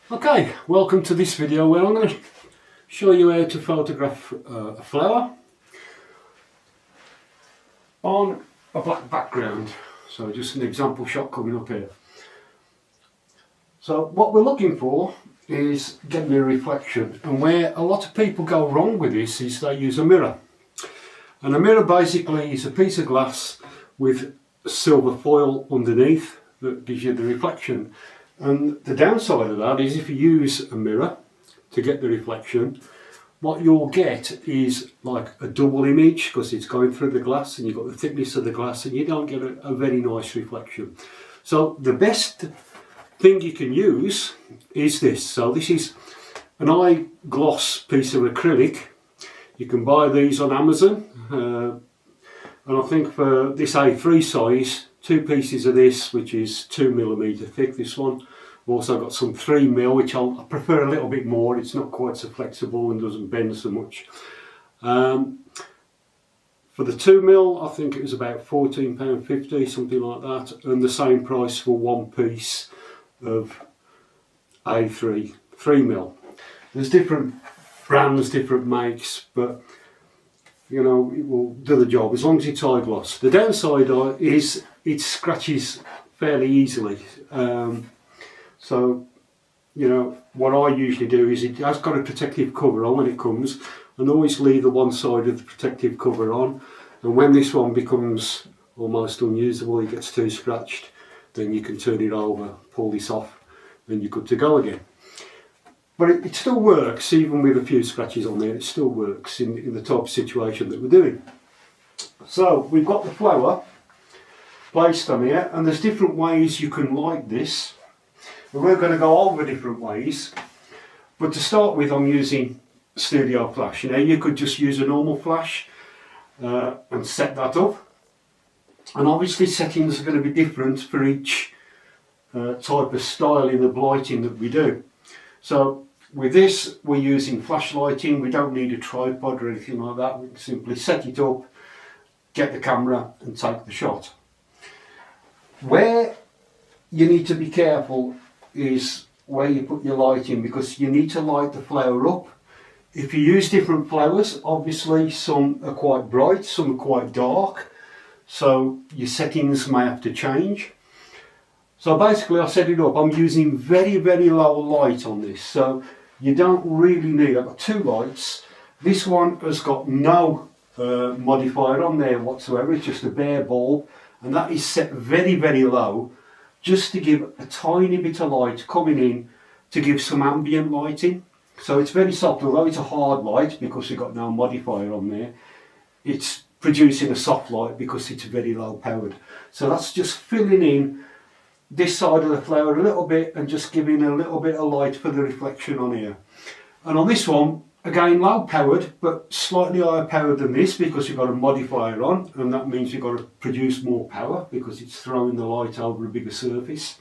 Okay, welcome to this video where I'm going to show you how to photograph a flower on a black background. So just an example shot coming up here. So what we're looking for is getting a reflection, and where a lot of people go wrong with this is they use a mirror. And a mirror basically is a piece of glass with silver foil underneath that gives you the reflection. And the downside of that is if you use a mirror to get the reflection, what you'll get is like a double image because it's going through the glass and you've got the thickness of the glass and you don't get a very nice reflection. So the best thing you can use is this. So this is an eye gloss piece of acrylic. You can buy these on Amazon. And I think for this A3 size, 2 pieces of this, which is 2mm thick, this one. I've also got some 3mm, which I prefer a little bit more. It's not quite so flexible and doesn't bend so much. For the 2mm, I think it was about £14.50, something like that. And the same price for 1 piece of A3 3mm. There's different brands, different makes, but you know, it will do the job as long as it's eye gloss. The downside is it scratches fairly easily. So, you know, what I usually do is it has got a protective cover on when it comes, and always leave the one side of the protective cover on. And when this one becomes almost unusable, it gets too scratched, then you can turn it over, pull this off, and you're good to go again. But it still works, even with a few scratches on there, it still works in the type of situation that we're doing. So we've got the flower placed on here, and there's different ways you can light this. And we're going to go over different ways. But to start with, I'm using studio flash. Now you could just use a normal flash and set that up. And obviously settings are going to be different for each type of styling of lighting that we do. So with this, we're using flash lighting. We don't need a tripod or anything like that. We can simply set it up, get the camera and take the shot. Where you need to be careful is where you put your lighting, because you need to light the flower up. If you use different flowers, obviously some are quite bright, some are quite dark, so your settings may have to change. So basically I set it up. I'm using very, very low light on this, so you don't really need. I've got 2 lights. This one has got no modifier on there whatsoever. It's just a bare bulb, and that is set very, very low, just to give a tiny bit of light coming in to give some ambient lighting. So it's very soft, although it's a hard light because we've got no modifier on there. It's producing a soft light because it's very low powered. So that's just filling in this side of the flower a little bit and just giving a little bit of light for the reflection on here. And on this one, again low powered, but slightly higher powered than this because you've got a modifier on, and that means you've got to produce more power because it's throwing the light over a bigger surface.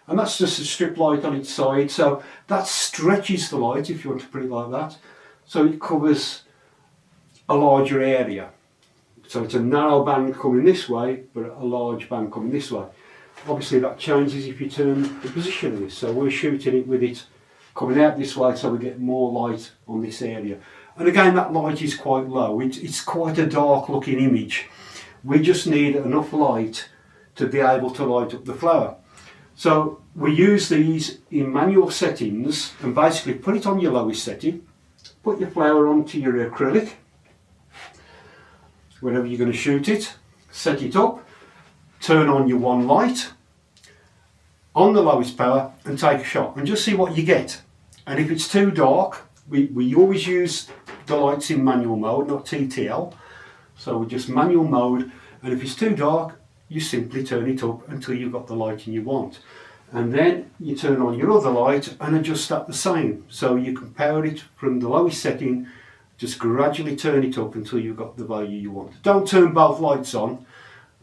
And that's just a strip light on its side, so that stretches the light, if you want to put it like that, so it covers a larger area. So it's a narrow band coming this way, but a large band coming this way. Obviously that changes if you turn the position of this, so we're shooting it with it coming out this way so we get more light on this area. And again, that light is quite low. It's quite a dark looking image. We just need enough light to be able to light up the flower. So we use these in manual settings and basically put it on your lowest setting, put your flower onto your acrylic, wherever you're going to shoot it, set it up, turn on your one light on the lowest power and take a shot and just see what you get. And if it's too dark, we always use the lights in manual mode, not TTL, so we just manual mode, and if it's too dark you simply turn it up until you've got the lighting you want, and then you turn on your other light and adjust that the same, so you can power it from the lowest setting, just gradually turn it up until you've got the value you want. Don't turn both lights on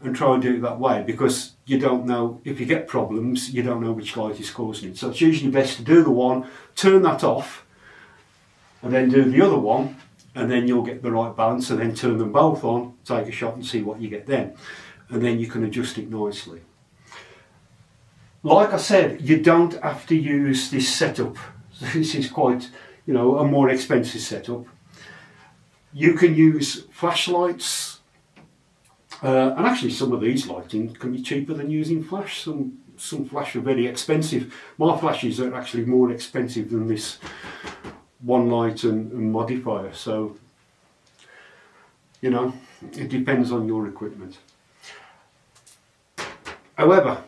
and try and do it that way, because you don't know, if you get problems, you don't know which light is causing it. So it's usually best to do the one, turn that off, and then do the other one, and then you'll get the right balance, and then turn them both on, take a shot and see what you get then. And then you can adjust it nicely. Like I said, you don't have to use this setup. This is quite, you know, a more expensive setup. You can use flashlights, and actually some of these lighting can be cheaper than using flash. Some flash are very expensive. My flashes are actually more expensive than this one light and modifier. So, you know, it depends on your equipment. However,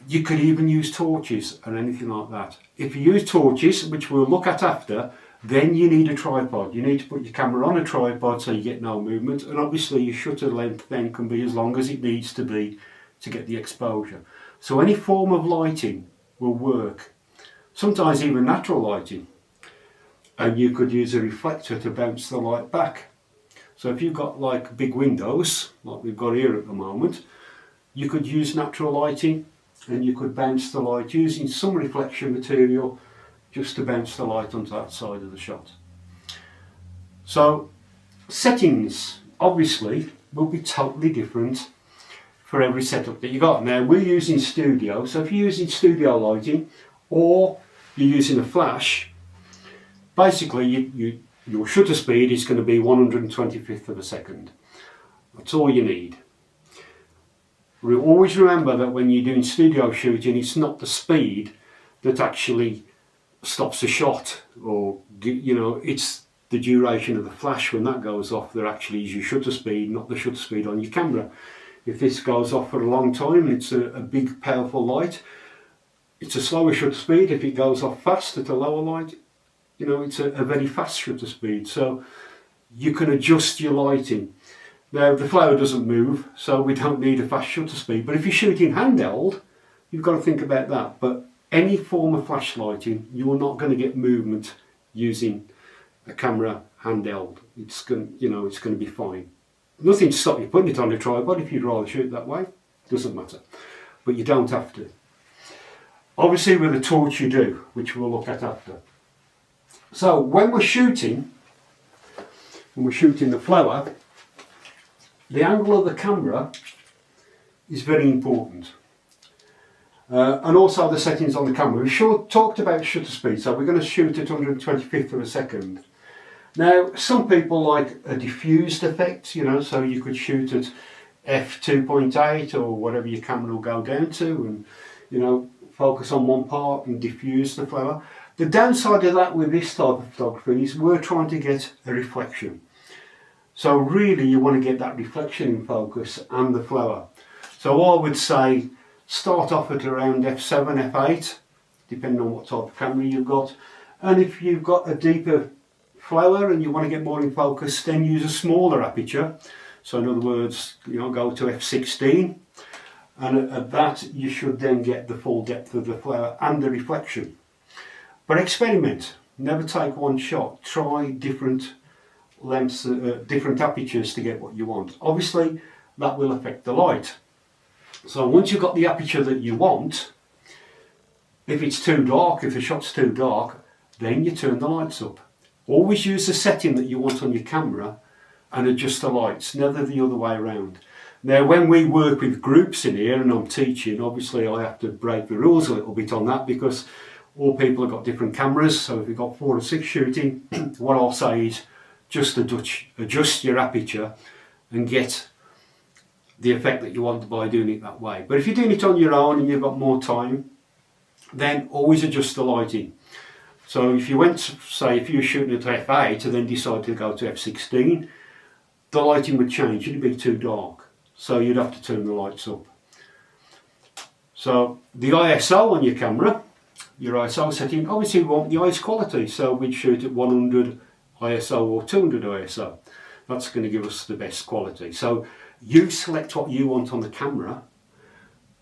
you could even use torches or anything like that. If you use torches, which we'll look at after, then you need a tripod. You need to put your camera on a tripod so you get no movement, and obviously your shutter length then can be as long as it needs to be to get the exposure. So any form of lighting will work, sometimes even natural lighting, and you could use a reflector to bounce the light back. So if you've got like big windows, like we've got here at the moment, you could use natural lighting and you could bounce the light using some reflection material just to bounce the light onto that side of the shot. So settings obviously will be totally different for every setup that you got. Now we're using studio, so if you're using studio lighting or you're using a flash, basically your shutter speed is going to be 125th of a second. That's all you need. Always remember that when you're doing studio shooting, it's not the speed that actually stops a shot, or you know, it's the duration of the flash. When that goes off, there actually is your shutter speed, not the shutter speed on your camera. If this goes off for a long time, it's a big powerful light, it's a slower shutter speed. If it goes off fast at a lower light, you know, it's a very fast shutter speed. So you can adjust your lighting. Now the flower doesn't move, so we don't need a fast shutter speed, but if you're shooting handheld, you've got to think about that. But any form of flash lighting, you're not going to get movement using a camera handheld. It's going, you know, it's going to be fine. Nothing to stop you putting it on a tripod if you'd rather shoot that way. Doesn't matter, but you don't have to. Obviously with a torch you do, which we'll look at after. So when we're shooting the flower, the angle of the camera is very important, and also the settings on the camera. We've talked about shutter speed, so we're going to shoot at 125th of a second. Now some people like a diffused effect, you know, so you could shoot at f2.8 or whatever your camera will go down to, and you know, focus on one part and diffuse the flower. The downside of that with this type of photography is we're trying to get a reflection. So really you want to get that reflection in focus and the flower. So I would say start off at around f7, f8, depending on what type of camera you've got. And if you've got a deeper flower and you want to get more in focus, then use a smaller aperture. So in other words, you know, go to f16, and at that you should then get the full depth of the flower and the reflection. But experiment, never take one shot, try different lengths, different apertures to get what you want. Obviously that will affect the light. So once you've got the aperture that you want, if it's too dark, if the shot's too dark, then you turn the lights up. Always use the setting that you want on your camera and adjust the lights, never the other way around. Now when we work with groups in here and I'm teaching, obviously I have to break the rules a little bit on that, because all people have got different cameras. So if you've got 4 or 6 shooting, what I'll say is just adjust your aperture and get the effect that you want by doing it that way. But if you're doing it on your own and you've got more time, then always adjust the lighting. So if you went, say if you were shooting at f8 and then decided to go to f16, the lighting would change, it'd be too dark. So you'd have to turn the lights up. So the ISO on your camera, your ISO setting, obviously we want the highest quality, so we'd shoot at 100 ISO or 200 ISO. That's going to give us the best quality. So you select what you want on the camera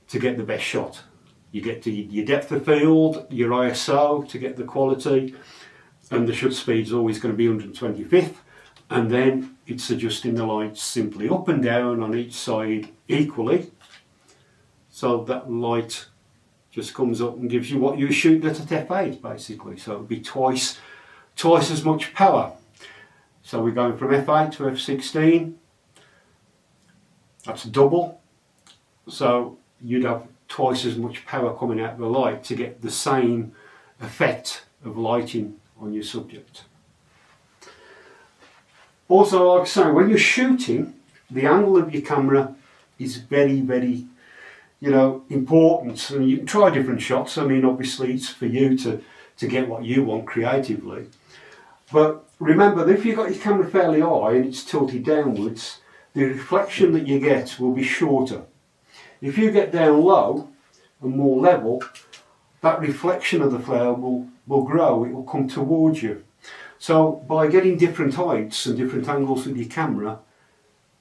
to get the best shot. You get to your depth of field, your ISO to get the quality, and the shutter speed is always going to be 125th, and then it's adjusting the lights simply up and down on each side equally, so that light just comes up and gives you what you shoot at f8 basically. So it would be twice as much power. So we're going from f8 to f16, that's double. So you'd have twice as much power coming out of the light to get the same effect of lighting on your subject. Also, like I say, when you're shooting, the angle of your camera is very, very, important. And you can try different shots. I mean, obviously it's for you to get what you want creatively. But remember that if you've got your camera fairly high and it's tilted downwards, the reflection that you get will be shorter. If you get down low and more level, that reflection of the flare will grow, it will come towards you. So by getting different heights and different angles with your camera,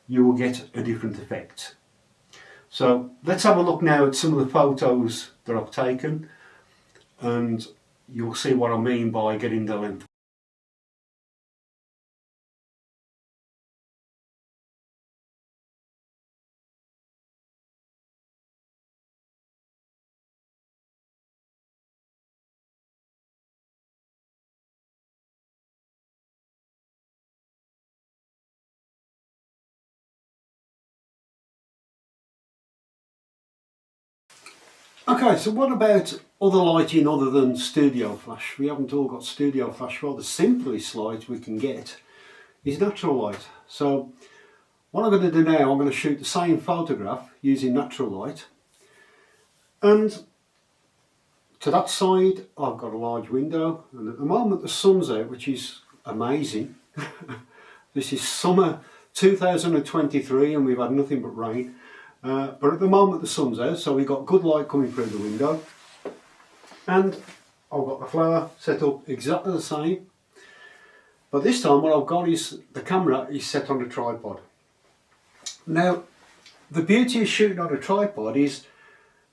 you will get a different effect. So let's have a look now at some of the photos that I've taken, and you'll see what I mean by getting the length. Okay, so what about other lighting other than studio flash? We haven't all got studio flash. Well, the simplest light we can get is natural light. So what I'm going to do now, I'm going to shoot the same photograph using natural light. And to that side, I've got a large window. And at the moment the sun's out, which is amazing. This is summer 2023 and we've had nothing but rain. But at the moment the sun's out, so we've got good light coming through the window. And I've got the flower set up exactly the same. But this time what I've got is the camera is set on a tripod. Now, the beauty of shooting on a tripod is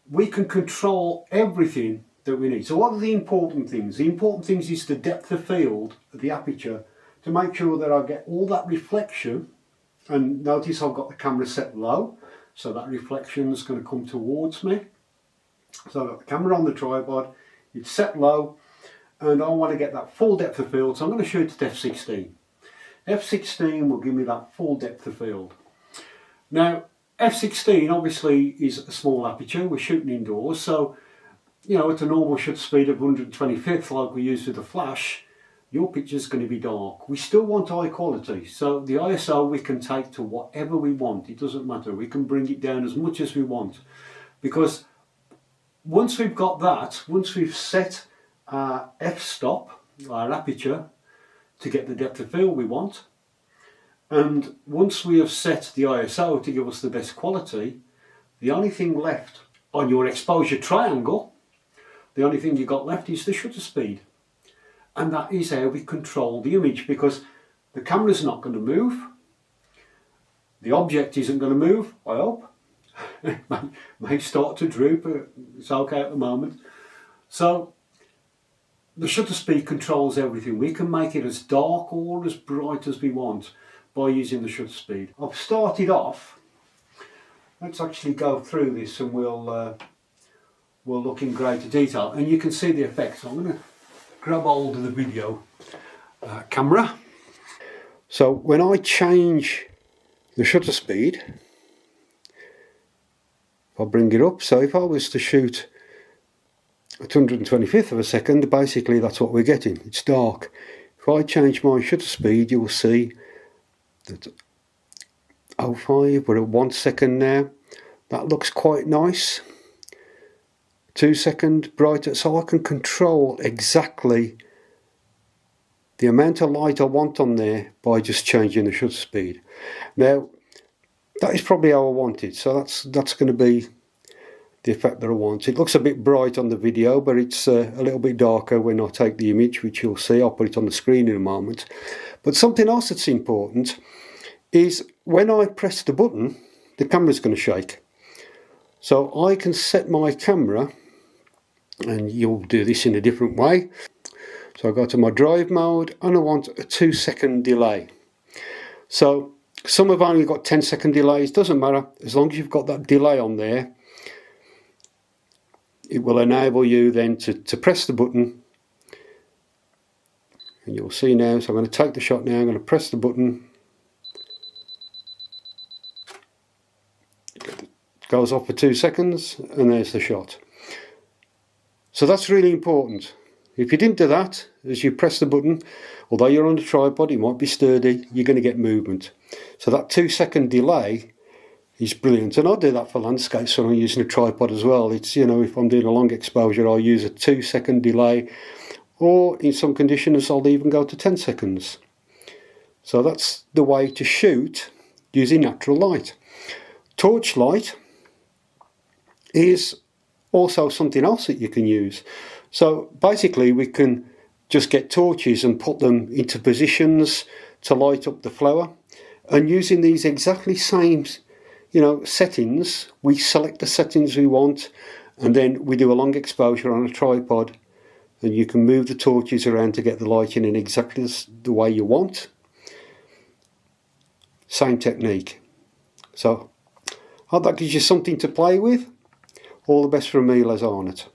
we can control everything that we need. So what are the important things? The important things is the depth of field of the aperture to make sure that I get all that reflection. And notice I've got the camera set low, so that reflection is going to come towards me. So I've got the camera on the tripod, it's set low, and I want to get that full depth of field, so I'm going to shoot at f16. f16 will give me that full depth of field. Now, f16 obviously is a small aperture, we're shooting indoors, so at a normal shutter speed of 125th like we use with the flash, your picture's going to be dark. We still want high quality, so the ISO we can take to whatever we want, it doesn't matter, we can bring it down as much as we want, because once we've got that, once we've set our f-stop, our aperture, to get the depth of field we want, and once we have set the ISO to give us the best quality, the only thing left on your exposure triangle, the only thing you got left is the shutter speed. And that is how we control the image, because the camera's not going to move, the object isn't going to move, I hope. It may start to droop, but it's okay at the moment. So the shutter speed controls everything. We can make it as dark or as bright as we want by using the shutter speed. I've started off, let's actually go through this and we'll look in greater detail, and you can see the effects. I'm going to grab hold of the video camera. So when I change the shutter speed, I'll bring it up. So if I was to shoot at 125th of a second, basically that's what we're getting. It's dark. If I change my shutter speed, you will see that 0.5, we're at 1 second now. That looks quite nice. 2 second brighter, so I can control exactly the amount of light I want on there by just changing the shutter speed. Now that is probably how I want it, so that's going to be the effect that I want. It looks a bit bright on the video, but it's a little bit darker when I take the image, which you'll see. I'll put it on the screen in a moment. But something else that's important is when I press the button, the camera's going to shake. So I can set my camera, and you'll do this in a different way. So I go to my drive mode and I want a 2 second delay. So some have only got 10-second delays, doesn't matter, as long as you've got that delay on there, it will enable you then to press the button, and you'll see now. So I'm going to take the shot now, I'm going to press the button, goes off for 2 seconds, and there's the shot. So that's really important. If you didn't do that, as you press the button, although you're on a tripod, it might be sturdy, you're going to get movement. So that 2 second delay is brilliant. And I do that for landscapes when I'm using a tripod as well. It's, you know, if I'm doing a long exposure, I'll use a 2 second delay, or in some conditions I'll even go to 10 seconds. So that's the way to shoot using natural light. Torch light is also something else that you can use. So basically we can just get torches and put them into positions to light up the flower, and using these exactly same, you know, settings, we select the settings we want, and then we do a long exposure on a tripod, and you can move the torches around to get the lighting in exactly the way you want. Same technique. So I hope that gives you something to play with. All the best from me, Les Arnott.